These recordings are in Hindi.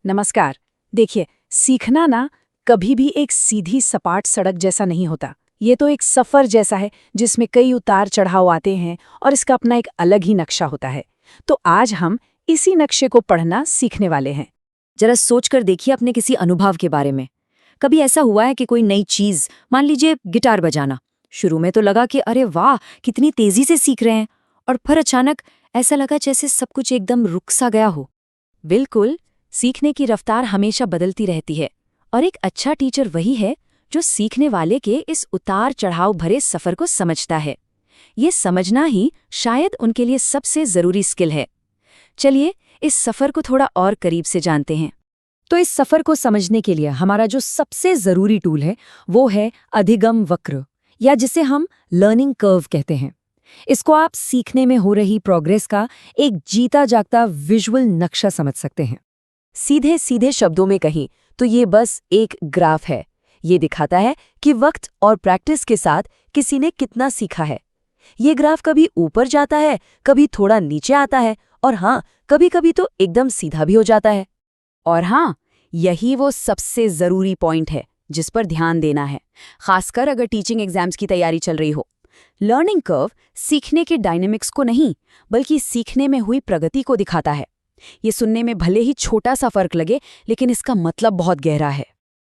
नमस्कार। देखिए, सीखना ना कभी भी एक सीधी सपाट सड़क जैसा नहीं होता। ये तो एक सफ़र जैसा है जिसमें कई उतार चढ़ाव आते हैं और इसका अपना एक अलग ही नक्शा होता है। तो आज हम इसी नक्शे को पढ़ना सीखने वाले हैं। जरा सोच कर देखिए अपने किसी अनुभव के बारे में। कभी ऐसा हुआ है कि कोई नई चीज, मान लीजिए गिटार बजाना, शुरू में तो लगा कि अरे वाह कितनी तेजी से सीख रहे हैं, और फिर अचानक ऐसा लगा जैसे सब कुछ एकदम रुक सा गया हो। बिल्कुल, सीखने की रफ्तार हमेशा बदलती रहती है और एक अच्छा टीचर वही है जो सीखने वाले के इस उतार चढ़ाव भरे सफ़र को समझता है। ये समझना ही शायद उनके लिए सबसे ज़रूरी स्किल है। चलिए इस सफ़र को थोड़ा और करीब से जानते हैं। तो इस सफर को समझने के लिए हमारा जो सबसे जरूरी टूल है वो है अधिगम वक्र, या जिसे हम लर्निंग कर्व कहते हैं। इसको आप सीखने में हो रही प्रोग्रेस का एक जीता जागता विजुअल नक्शा समझ सकते हैं। सीधे सीधे शब्दों में कहीं तो ये बस एक ग्राफ है। ये दिखाता है कि वक्त और प्रैक्टिस के साथ किसी ने कितना सीखा है। ये ग्राफ कभी ऊपर जाता है, कभी थोड़ा नीचे आता है, और हाँ, कभी कभी तो एकदम सीधा भी हो जाता है। और हाँ, यही वो सबसे ज़रूरी पॉइंट है जिस पर ध्यान देना है, खासकर अगर टीचिंग एग्जाम्स की तैयारी चल रही हो। लर्निंग कर्व सीखने के डायनेमिक्स को नहीं, बल्कि सीखने में हुई प्रगति को दिखाता है। ये सुनने में भले ही छोटा सा फर्क लगे, लेकिन इसका मतलब बहुत गहरा है।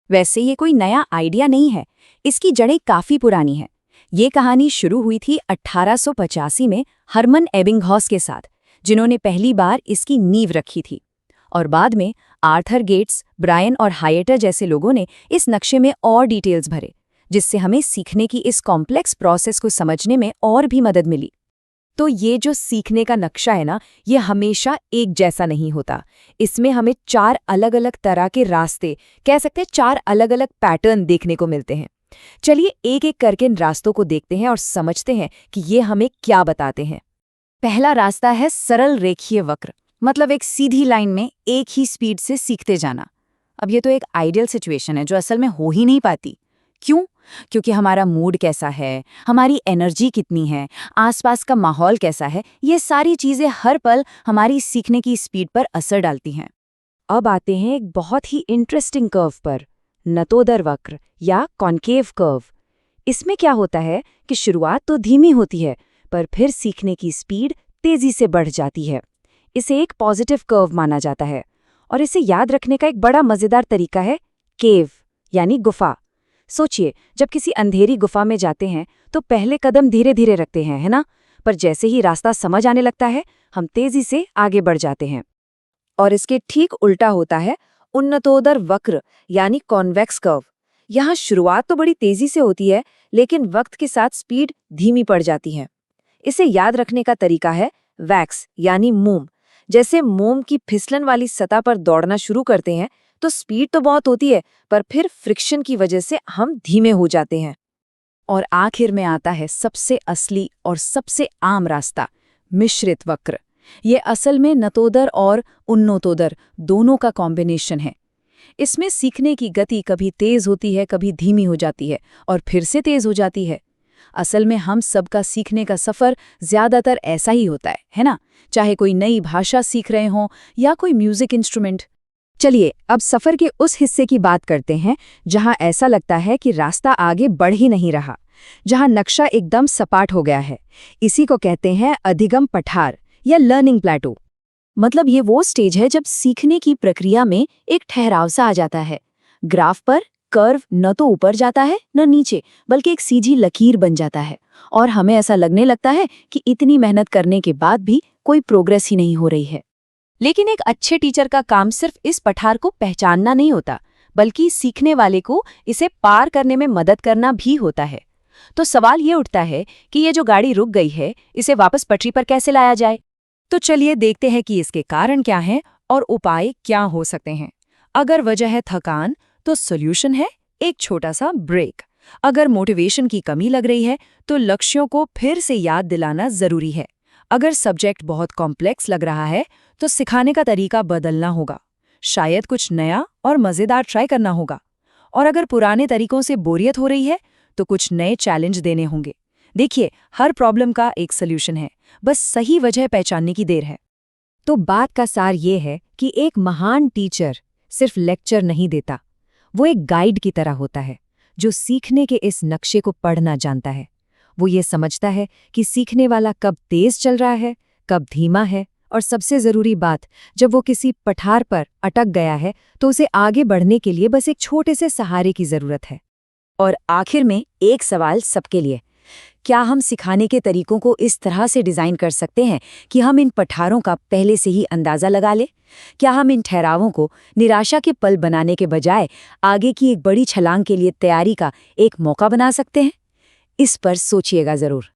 वैसे ये कोई नया आइडिया नहीं है, इसकी जड़ें काफ़ी पुरानी हैं। ये कहानी शुरू हुई थी 1885 में हरमन एबिंगहॉस के साथ, जिन्होंने पहली बार इसकी नींव रखी थी। और बाद में आर्थर गेट्स, ब्रायन और हायेटर जैसे लोगों ने इस नक्शे में और डिटेल्स भरे, जिससे हमें सीखने की इस कॉम्प्लेक्स प्रोसेस को समझने में और भी मदद मिली। तो ये जो सीखने का नक्शा है ना, ये हमेशा एक जैसा नहीं होता। इसमें हमें 4 अलग अलग तरह के रास्ते, कह सकते हैं 4 अलग अलग पैटर्न देखने को मिलते हैं। चलिए एक एक करके इन रास्तों को देखते हैं और समझते हैं कि ये हमें क्या बताते हैं। पहला रास्ता है सरल रेखीय वक्र, मतलब एक सीधी लाइन में एक ही स्पीड से सीखते जाना। अब ये तो एक आइडियल सिचुएशन है जो असल में हो ही नहीं पाती। क्यों? क्योंकि हमारा मूड कैसा है, हमारी एनर्जी कितनी है, आसपास का माहौल कैसा है, ये सारी चीज़ें हर पल हमारी सीखने की स्पीड पर असर डालती हैं। अब आते हैं एक बहुत ही इंटरेस्टिंग कर्व पर, नतोदर वक्र या कॉन्केव कर्व। इसमें क्या होता है कि शुरुआत तो धीमी होती है, पर फिर सीखने की स्पीड तेजी से बढ़ जाती है। इसे एक पॉजिटिव कर्व माना जाता है, और इसे याद रखने का एक बड़ा मज़ेदार तरीका है केव, यानी गुफा। सोचिए, जब किसी अंधेरी गुफा में जाते हैं तो पहले कदम धीरे धीरे रखते हैं, है ना? पर जैसे ही रास्ता समझ आने लगता है, हम तेजी से आगे बढ़ जाते हैं। और इसके ठीक उल्टा होता है उन्नतोदर वक्र, यानी कॉन्वेक्स कर्व। यहाँ शुरुआत तो बड़ी तेजी से होती है, लेकिन वक्त के साथ स्पीड धीमी पड़ जाती है। इसे याद रखने का तरीका है वैक्स, यानी मोम। जैसे मोम की फिसलन वाली सतह पर दौड़ना शुरू करते हैं तो स्पीड तो बहुत होती है, पर फिर फ्रिक्शन की वजह से हम धीमे हो जाते हैं। और आखिर में आता है सबसे असली और सबसे आम रास्ता, मिश्रित वक्र। ये असल में नतोदर और उन्नतोदर दोनों का कॉम्बिनेशन है। इसमें सीखने की गति कभी तेज होती है, कभी धीमी हो जाती है, और फिर से तेज हो जाती है। असल में हम सबका सीखने का सफ़र ज़्यादातर ऐसा ही होता है ना? चाहे कोई नई भाषा सीख रहे हों या कोई म्यूजिक इंस्ट्रूमेंट। चलिए अब सफ़र के उस हिस्से की बात करते हैं जहां ऐसा लगता है कि रास्ता आगे बढ़ ही नहीं रहा, जहां नक्शा एकदम सपाट हो गया है। इसी को कहते हैं अधिगम पठार या लर्निंग प्लेटो। मतलब ये वो स्टेज है जब सीखने की प्रक्रिया में एक ठहराव सा आ जाता है। ग्राफ पर कर्व न तो ऊपर जाता है न नीचे, बल्कि एक सीधी लकीर बन जाता है, और हमें ऐसा लगने लगता है कि इतनी मेहनत करने के बाद भी कोई प्रोग्रेस ही नहीं हो रही है। लेकिन एक अच्छे टीचर का काम सिर्फ इस पठार को पहचानना नहीं होता, बल्कि सीखने वाले को इसे पार करने में मदद करना भी होता है। तो सवाल ये उठता है कि ये जो गाड़ी रुक गई है, इसे वापस पटरी पर कैसे लाया जाए? तो चलिए देखते हैं कि इसके कारण क्या हैं और उपाय क्या हो सकते हैं। अगर वजह है थकान, तो सॉल्यूशन है एक छोटा सा ब्रेक। अगर मोटिवेशन की कमी लग रही है, तो लक्ष्यों को फिर से याद दिलाना जरूरी है। अगर सब्जेक्ट बहुत कॉम्प्लेक्स लग रहा है, तो सिखाने का तरीका बदलना होगा। शायद कुछ नया और मज़ेदार ट्राई करना होगा। और अगर पुराने तरीकों से बोरियत हो रही है, तो कुछ नए चैलेंज देने होंगे। देखिए, हर प्रॉब्लम का एक सॉल्यूशन है, बस सही वजह पहचानने की देर है। तो बात का सार ये है कि एक महान टीचर सिर्फ लेक्चर नहीं देता। वो एक गाइड की तरह होता है, जो सीखने के इस नक्शे को पढ़ना जानता है। वो ये समझता है कि सीखने वाला कब तेज चल रहा है, कब धीमा है, और सबसे ज़रूरी बात, जब वो किसी पठार पर अटक गया है तो उसे आगे बढ़ने के लिए बस एक छोटे से सहारे की ज़रूरत है। और आखिर में एक सवाल सबके लिए, क्या हम सिखाने के तरीकों को इस तरह से डिज़ाइन कर सकते हैं कि हम इन पठारों का पहले से ही अंदाज़ा लगा लें? क्या हम इन ठहरावों को निराशा के पल बनाने के बजाय आगे की एक बड़ी छलांग के लिए तैयारी का एक मौका बना सकते हैं? इस पर सोचिएगा ज़रूर।